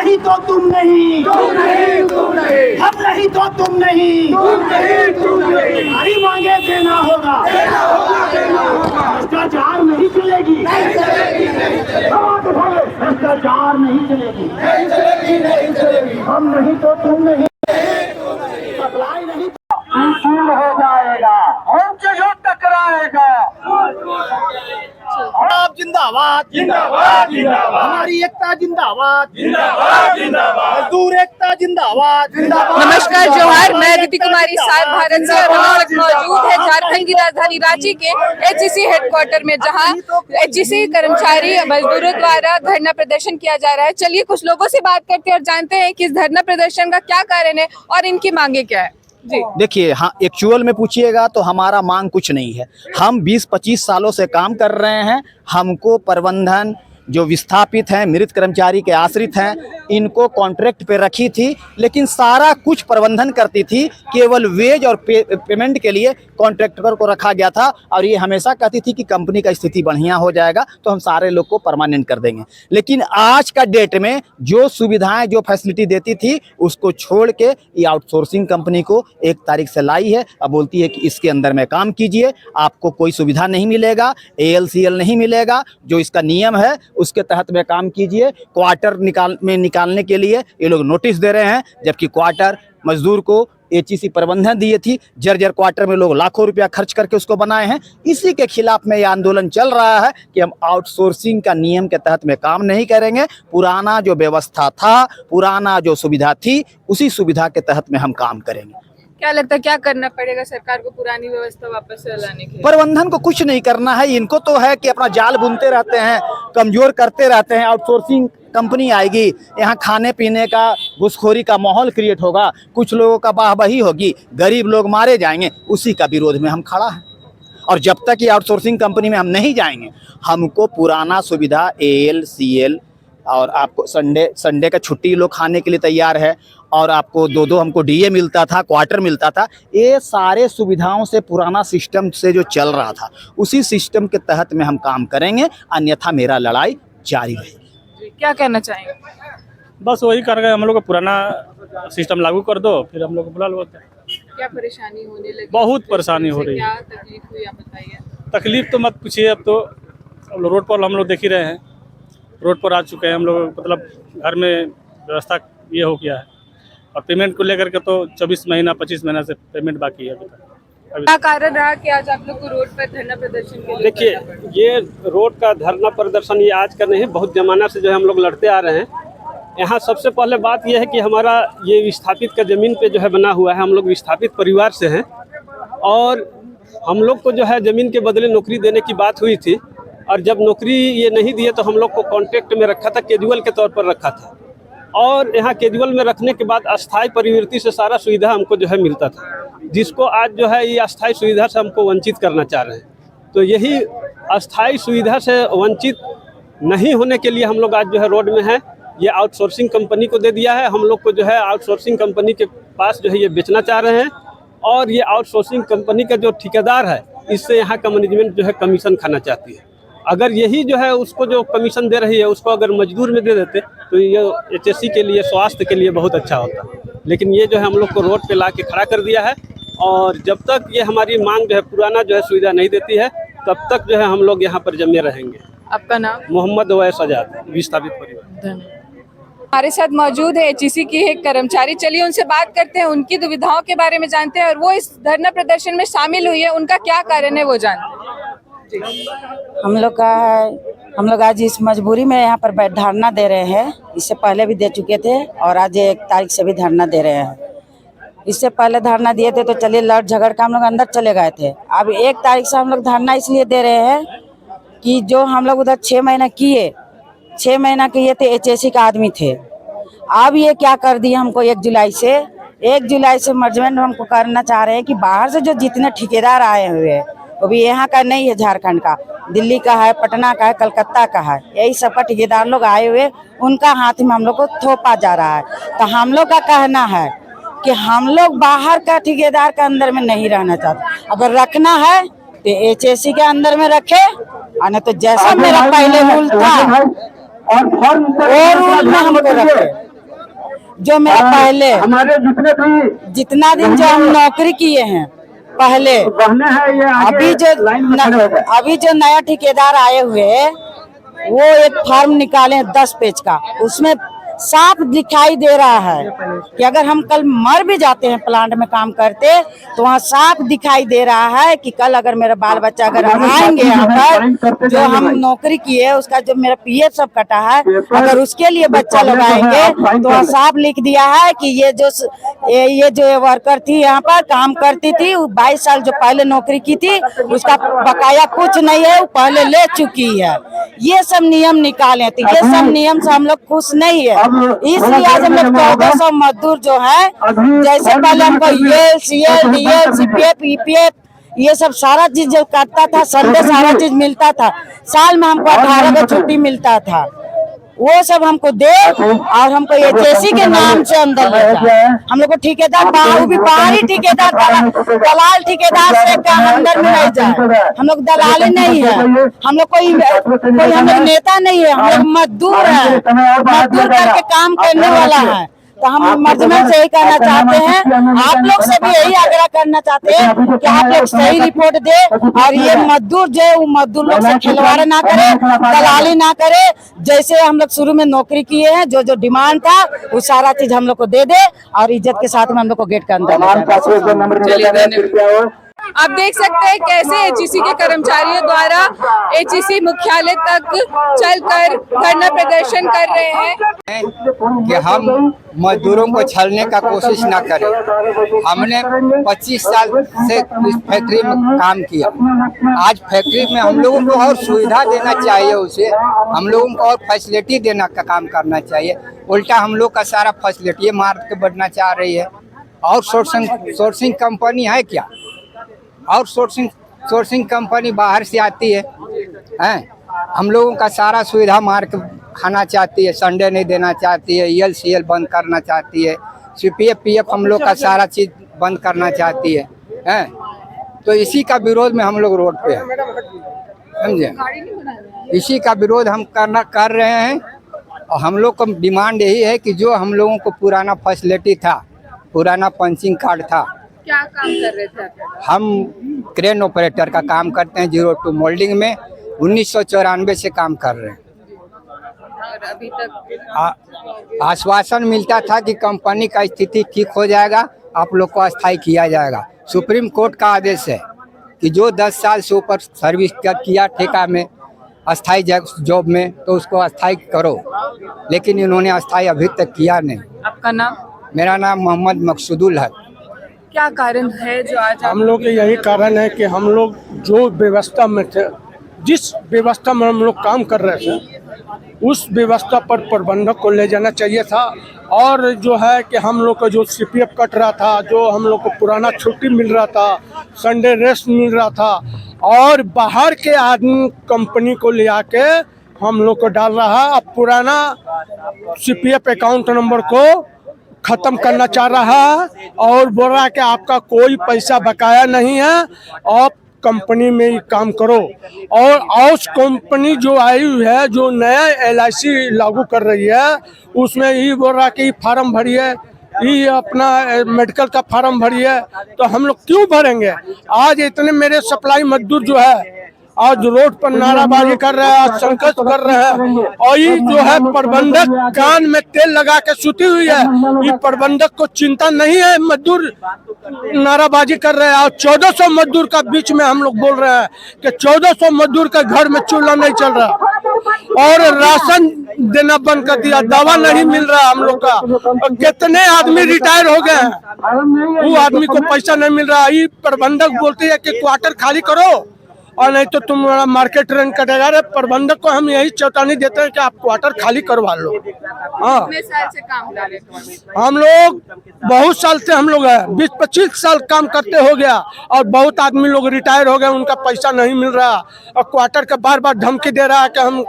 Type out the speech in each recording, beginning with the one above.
नहीं तो तुम नहीं, हम नहीं तो तुम नहीं, हमारी मांगे देना होगा, भ्रष्टाचार नहीं चलेगी, भ्रष्टाचार नहीं चलेगी, हम नहीं तो तुम नहीं, सप्लाई नहीं तो हो जाएगा, हमसे जो टकराएगा। आप जिंदाबाद जिंदाबाद जिंदाबाद, हमारी एकता जिंदाबाद जिंदाबाद जिंदाबाद, मजदूर एकता जिंदाबाद जिंदाबाद। नमस्कार, जोहार। मैं अदिति कुमारी सार भारत से और हम लोग मौजूद है झारखंड की राजधानी रांची के एचईसी हेडक्वार्टर में, जहां एचईसी कर्मचारी मजदूरों द्वारा धरना प्रदर्शन किया जा रहा है। चलिए कुछ लोगों से बात करते हैं और जानते हैं कि इस धरना प्रदर्शन का क्या कारण है और इनकी मांगे क्या है। जी देखिए, हाँ, एक्चुअल में पूछिएगा तो हमारा मांग कुछ नहीं है। हम 20-25 सालों से काम कर रहे हैं। हमको प्रबंधन जो विस्थापित हैं, मृत कर्मचारी के आश्रित हैं, इनको कॉन्ट्रैक्ट पे रखी थी, लेकिन सारा कुछ प्रबंधन करती थी। केवल वेज और पेमेंट के लिए कॉन्ट्रैक्टर को रखा गया था और ये हमेशा कहती थी कि कंपनी का स्थिति बढ़िया हो जाएगा तो हम सारे लोग को परमानेंट कर देंगे। लेकिन आज का डेट में जो सुविधाएं, जो फैसिलिटी देती थी, उसको छोड़ के ये आउटसोर्सिंग कंपनी को 1 तारीख से लाई है। अब बोलती है कि इसके अंदर में काम कीजिए, आपको कोई सुविधा नहीं मिलेगा, ALCL नहीं मिलेगा, जो इसका नियम है उसके तहत में काम कीजिए। क्वार्टर निकालने के लिए ये लोग नोटिस दे रहे हैं, जबकि क्वार्टर मजदूर को एचईसी प्रबंधन दिए थी। जर्जर क्वार्टर में लोग लाखों रुपया खर्च करके उसको बनाए हैं। इसी के खिलाफ में यह आंदोलन चल रहा है कि हम आउटसोर्सिंग का नियम के तहत में काम नहीं करेंगे। पुराना जो व्यवस्था था, पुराना जो सुविधा थी, उसी सुविधा के तहत में हम काम करेंगे। क्या लगता है क्या करना पड़ेगा सरकार को पुरानी व्यवस्था वापस लाने के लिए? प्रबंधन को कुछ नहीं करना है, इनको तो है कि अपना जाल बुनते रहते हैं, कमजोर करते रहते हैं। आउटसोर्सिंग कंपनी आएगी, यहाँ खाने पीने का, घुसखोरी का माहौल क्रिएट होगा, कुछ लोगों का वाहवाही होगी, गरीब लोग मारे जाएंगे। उसी का विरोध में हम खड़ा हैं। और जब तक ये आउटसोर्सिंग कंपनी में हम नहीं जाएंगे, हमको पुराना सुविधा ALCL और आपको संडे का छुट्टी लोग खाने के लिए तैयार है, और आपको 2-2 हमको DA मिलता था, क्वार्टर मिलता था। ये सारे सुविधाओं से, पुराना सिस्टम से जो चल रहा था, उसी सिस्टम के तहत में हम काम करेंगे, अन्यथा मेरा लड़ाई जारी रहेगी। क्या कहना चाहेंगे? बस वही कर गए, हम लोग को पुराना सिस्टम लागू कर दो, फिर हम लोग को बुला लो। क्या परेशानी होने लगी? बहुत परेशानी हो रही है। क्या तकलीफ हुई आप बताइए। तकलीफ तो मत पूछिए, अब तो रोड पर हम लोग देख ही रहे हैं, रोड पर आ चुके हैं हम लोग। मतलब घर में व्यवस्था ये हो गया है, और पेमेंट को लेकर के तो 24 महीना 25 महीना से पेमेंट बाकी है अभी तक। क्या कारण रहा कि आज आप लोग को रोड पर धरना प्रदर्शन के लिए? देखिए, ये रोड का धरना प्रदर्शन ये आज का नहीं है, बहुत जमाना से जो है हम लोग लड़ते आ रहे हैं। यहाँ सबसे पहले बात यह है कि हमारा ये विस्थापित का ज़मीन पे जो है बना हुआ है। हम लोग विस्थापित परिवार से हैं, और हम लोग को जो है ज़मीन के बदले नौकरी देने की बात हुई थी, और जब नौकरी ये नहीं दिए तो हम लोग को कॉन्ट्रैक्ट में रखा था, कैजुअल के तौर पर रखा था। और यहाँ कैजुअल में रखने के बाद अस्थाई प्रवृत्ति से सारा सुविधा हमको जो है मिलता था, जिसको आज जो है ये अस्थाई सुविधा से हमको वंचित करना चाह रहे हैं। तो यही अस्थाई सुविधा से वंचित नहीं होने के लिए हम लोग आज जो है रोड में है। ये आउटसोर्सिंग कंपनी को दे दिया है, हम लोग को जो है आउटसोर्सिंग कंपनी के पास जो है ये बेचना चाह रहे हैं। और ये आउटसोर्सिंग कंपनी का जो ठेकेदार है, इससे यहाँ का मैनेजमेंट जो है कमीशन खाना चाहती है। अगर यही जो है उसको जो कमीशन दे रही है, उसको अगर मजदूर में दे देते तो ये HSC के लिए, स्वास्थ्य के लिए बहुत अच्छा होता। लेकिन ये जो है हम लोग को रोड पे ला के खड़ा कर दिया है, और जब तक ये हमारी मांग जो है पुराना जो है सुविधा नहीं देती है, तब तक जो है हम लोग यहाँ पर जमे रहेंगे। आपका नाम? मोहम्मद अवैस आजाद, विस्थापित परिवार। हमारे साथ मौजूद है एचईसी की एक कर्मचारी। चलिए उनसे बात करते हैं, उनकी दुविधाओं के बारे में जानते हैं, और वो इस धरना प्रदर्शन में शामिल हुई है, उनका क्या कारण है वो जानते हैं। हम लोग आज इस मजबूरी में यहाँ पर धरना दे रहे हैं। इससे पहले भी दे चुके थे, और आज 1 तारीख से भी धरना दे रहे हैं। इससे पहले धरना दिए थे तो चलिए लड़ झगड़ के हम लोग अंदर चले गए थे। अब 1 तारीख से हम लोग धरना इसलिए दे रहे हैं कि जो हम लोग उधर 6 महीना किए थे, HSC का आदमी थे। अब ये क्या कर दिए हमको 1 जुलाई से मैनेजमेंट हमको करना चाह रहे हैं कि बाहर से जो जितने ठेकेदार आए हुए हैं, वो भी यहाँ का नहीं है, झारखंड का, दिल्ली का है, पटना का है, कलकत्ता का है, यही सब का ठेकेदार लोग आए हुए, उनका हाथ में हम लोग को थोपा जा रहा है। तो हम लोग का कहना है कि हम लोग बाहर का ठेकेदार के अंदर में नहीं रहना चाहते। अगर रखना है तो HSC के अंदर में रखे, और नहीं तो जैसा मेरा पहले रूल था वो रूल में हमको रखे। जो मेरा पहले हमारे जितने भी जितना दिन जो हम नौकरी किए हैं पहले, बहने हैं ये आगे लाइन में खड़े हो गए। अभी जो नया ठेकेदार आए हुए हैं वो एक फॉर्म निकाले हैं 10 पेज का, उसमें साफ दिखाई दे रहा है कि अगर हम कल मर भी जाते हैं प्लांट में काम करते तो वहाँ साफ दिखाई दे रहा है कि कल अगर मेरा बाल बच्चा अगर आएंगे यहाँ पर, जो हम नौकरी किए उसका जो मेरा पीएफ सब कटा है, अगर उसके लिए बच्चा लोग आएंगे तो वहाँ साफ लिख दिया है कि ये जो वर्कर थी यहाँ पर काम करती थी, 22 साल जो पहले नौकरी की थी उसका बकाया कुछ नहीं है, वो पहले ले चुकी है। ये सब नियम निकाले थे, ये सब नियम से हम लोग खुश नहीं है। इसलिए आज हम लोग 1400 मजदूर जो है, जैसे पहले हमको CL, DL, CPF, EPF ये सब सारा चीज जो करता था, संडे सारा चीज मिलता था, साल में हमको 18 का छुट्टी मिलता था, वो सब हमको दे और हमको ये जेसी के नाम से अंदर लेता। हम लोग को ठेकेदार बाहरी ठेकेदार दलाल ठेकेदार से अंदर में नहीं जाए। हम लोग दलाली नहीं है, हम लोग कोई हम लोग नेता नहीं है, हम लोग मजदूर है, मजदूर करके काम करने वाला है। तो हम मजदूर से यही कहना चाहते हैं, आप लोग से भी यही आग्रह करना चाहते हैं कि आप लोग सही रिपोर्ट दे और ये मजदूर जो है वो मजदूर लोग से खिलवाड़ ना करे, दलाली ना करे। जैसे हम लोग शुरू में नौकरी किए हैं, जो जो डिमांड था वो सारा चीज हम लोग को दे दे और इज्जत के साथ में हम लोग को गेट के अंदर ले जाए। आप देख सकते हैं कैसे एचईसी के कर्मचारियों द्वारा एचईसी मुख्यालय तक चलकर धरना प्रदर्शन कर रहे हैं कि हम मजदूरों को छलने का कोशिश ना करें। हमने 25 साल से इस फैक्ट्री में काम किया। आज फैक्ट्री में हम लोगों को और सुविधा देना चाहिए, उसे हम लोगों को और फैसिलिटी देना का काम करना चाहिए। उल्टा हम लोग का सारा फैसिलिटी मार के बढ़ना चाह रही है। और सोर्सिंग कंपनी है क्या? और सोर्सिंग कंपनी बाहर से आती है, हम लोगों का सारा सुविधा मार के खाना चाहती है, संडे नहीं देना चाहती है, EL CL बंद करना चाहती है, CPF PF हम लोग का सारा चीज़ बंद करना चाहती है, तो इसी का विरोध में हम लोग रोड पे हैं, समझे? इसी का विरोध हम कर रहे हैं। और हम लोग का डिमांड यही है कि जो हम लोगों को पुराना फैसिलिटी था, पुराना पंचिंग कार्ड था। क्या काम कर रहे थे? हम क्रेन ऑपरेटर का काम करते हैं 02 मोल्डिंग में, 1994 से काम कर रहे हैं। और अभी तक आश्वासन मिलता था कि कंपनी का स्थिति ठीक हो जाएगा, आप लोग को अस्थायी किया जाएगा। सुप्रीम कोर्ट का आदेश है कि जो 10 साल से ऊपर सर्विस किया ठेका में, अस्थायी जॉब में, तो उसको अस्थायी करो, लेकिन इन्होंने अस्थायी अभी तक किया नहीं। आपका नाम? मेरा नाम मोहम्मद मकसूदुल है। क्या कारण है जो आज हम लोग के यही कारण है कि हम लोग जो व्यवस्था में थे, जिस व्यवस्था में हम लोग काम कर रहे थे, उस व्यवस्था पर प्रबंधक को ले जाना चाहिए था। और जो है कि हम लोग का जो CPF कट रहा था, जो हम लोग को पुराना छुट्टी मिल रहा था, संडे रेस्ट मिल रहा था, और बाहर के आदमी कंपनी को ले आके हम लोग को डाल रहा। अब पुराना CPF अकाउंट नंबर को ख़त्म करना चाह रहा है और बोल रहा है कि आपका कोई पैसा बकाया नहीं है, आप कंपनी में ही काम करो। और उस कंपनी जो आई हुई है, जो नया LIC लागू कर रही है, उसमें ये बोल रहा है कि फार्म भरिए, ये अपना मेडिकल का फार्म भरिए। तो हम लोग क्यों भरेंगे? आज इतने मेरे सप्लाई मजदूर जो है आज रोड पर नाराबाजी कर रहे हैं, संघर्ष कर रहे हैं, और ये जो है प्रबंधक कान में तेल लगा के सुती हुई है। ये प्रबंधक को चिंता नहीं है, मजदूर नाराबाजी कर रहे हैं। और 1400 मजदूर का बीच में हम लोग बोल रहे हैं कि 1400 मजदूर का घर में चूल्हा नहीं चल रहा, और राशन देना बंद कर दिया, दवा नहीं मिल रहा हम लोग का। और कितने आदमी रिटायर हो गए हैं, वो आदमी को पैसा नहीं मिल रहा। ये प्रबंधक बोलते हैं कि क्वार्टर खाली करो और नहीं तो तुम्हारा मार्केट रन कटेगा। रे प्रबंधक को हम यही चेतावनी देते हैं कि आप क्वार्टर खाली करवा लो। हाँ, कितने साल से काम कर रहे थे? हम लोग बहुत साल से हम लोग हैं, 20-25 साल काम करते हो गया, और बहुत आदमी लोग रिटायर हो गए, उनका पैसा नहीं मिल रहा, और क्वार्टर का बार बार धमकी दे रहा है कि हम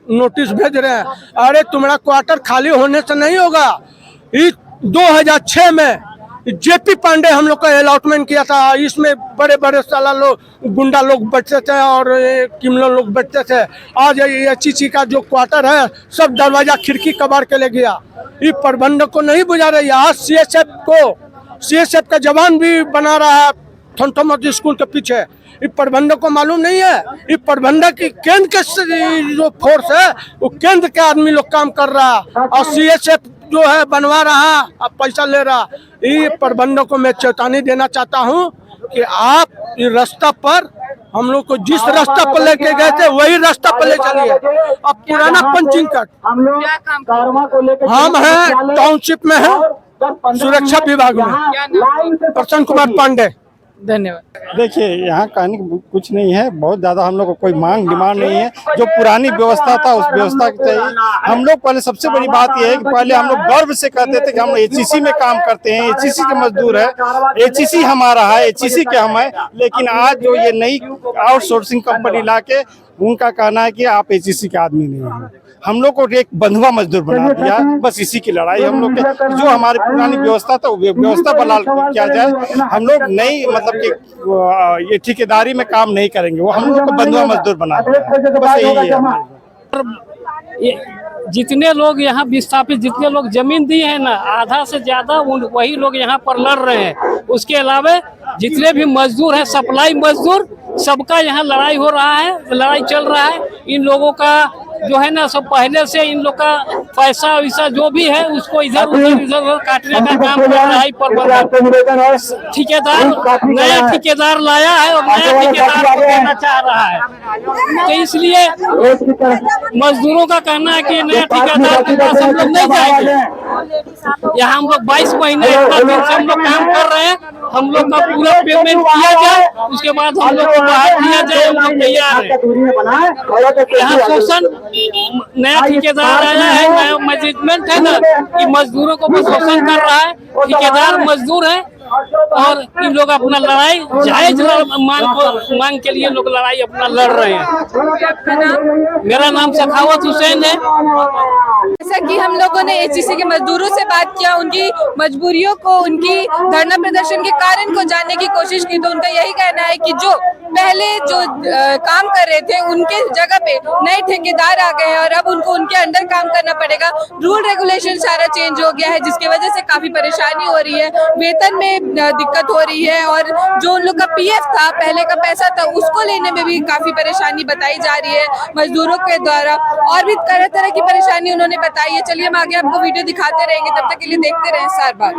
नोटिस भेज रहे हैं। अरे तुम्हारा क्वार्टर खाली होने से नहीं होगा। इस 2006 में JP पांडे हम लोग का अलॉटमेंट किया था, इसमें बड़े बड़े साला लोग, गुंडा लोग बैठते थे और किमलो लोग बैठते थे। आज HEC का जो क्वार्टर है, सब दरवाजा खिड़की कबाड़ के ले गया। ये प्रबंधक को नहीं बुझा रही है। आज सीएसएफ का जवान भी बना रहा है थोमस स्कूल के पीछे। ये प्रबंधक को मालूम नहीं है। ये प्रबंधक की केंद्र के जो फोर्स है वो केंद्र के आदमी लोग काम कर रहा है और सीएसएफ जो है बनवा रहा अब पैसा ले रहा। ये प्रबंधक को मैं चेतावनी देना चाहता हूँ कि आप ये रास्ता पर हम लोग को जिस रास्ता पर लेके गए थे वही रास्ता पर ले चलिए। अब पुराना पंचिंग कार्ड हम हैं टाउनशिप में है सुरक्षा विभाग में प्रसन्न कुमार पांडे। धन्यवाद। देखिए यहाँ कहने की कुछ नहीं है, बहुत ज़्यादा हम लोग को कोई मांग डिमांड नहीं है। जो पुरानी व्यवस्था था उस व्यवस्था की चाहिए। हम लोग पहले सबसे बड़ी बात यह है कि पहले हम लोग गर्व से कहते थे कि हम एचईसी में काम करते हैं, एचईसी के मजदूर है, एचईसी हमारा है, एचईसी के हम है। लेकिन आज जो ये नई आउटसोर्सिंग कंपनी ला के उनका कहना है कि आप एचईसी के आदमी नहीं हैं। हम लोग को एक बंधुआ मजदूर बना दिया। बस इसी की लड़ाई हम लोग के जो हमारी पुरानी व्यवस्था था व्यवस्था बहाल किया जाए। हम लोग नई मतलब कि ये ठेकेदारी में काम नहीं करेंगे, वो हम लोग को बंधुआ मजदूर बना दिया। बस यही है। जितने लोग यहाँ विस्थापित जितने लोग जमीन दी है ना, आधा से ज्यादा वही लोग यहाँ पर लड़ रहे हैं। उसके अलावा जितने भी मजदूर हैं, सप्लाई मजदूर, सबका यहाँ लड़ाई हो रहा है, लड़ाई चल रहा है। इन लोगों का जो है ना सब पहले से इन लोग का पैसा वैसा जो भी है उसको इधर उधर काटने का काम कर रहा है प्रबंधक। ठेकेदार नया ठेकेदार लाया है और नया ठेकेदार को देना चाह रहा है। तो इसलिए मजदूरों का कहना है कि नया ठेकेदार के पास हम लोग नहीं जाएंगे। यहाँ हम लोग 22 महीने इतना दिन से हम लोग काम कर रहे हैं। हम लोग का पूरा पेमेंट किया जाए, उसके बाद हम लोग को बाहर दिया जाए। हम लोग तैयार है। यहाँ शोषण नया ठेकेदार आया है, नया मैनेजमेंट है ना, कि मजदूरों को शोषण कर रहा है। ठेकेदार मजदूर है और इन लोग अपना लड़ाई जायज मांग के लिए लोग लड़ाई अपना लड़ रहे हैं। मेरा नाम सखावत हुसैन है। जैसा कि हम लोगों ने एचईसी के मजदूरों से बात किया, उनकी मजबूरियों को, उनकी धरना प्रदर्शन के कारण को जानने की कोशिश की, तो उनका यही कहना है कि जो पहले जो काम कर रहे थे उनके जगह पे नए ठेकेदार आ गए हैं और अब उनको उनके अंडर काम करना पड़ेगा। रूल रेगुलेशन सारा चेंज हो गया है जिसकी वजह से काफी परेशानी हो रही है, वेतन में दिक्कत हो रही है और जो उन लोग का पीएफ था, पहले का पैसा था, उसको लेने में भी काफी परेशानी बताई जा रही है मजदूरों के द्वारा। और भी तरह तरह की परेशानी उन्होंने बताई है। चलिए हम आगे आपको वीडियो दिखाते रहेंगे, तब तक के लिए देखते रहें स्टार बार।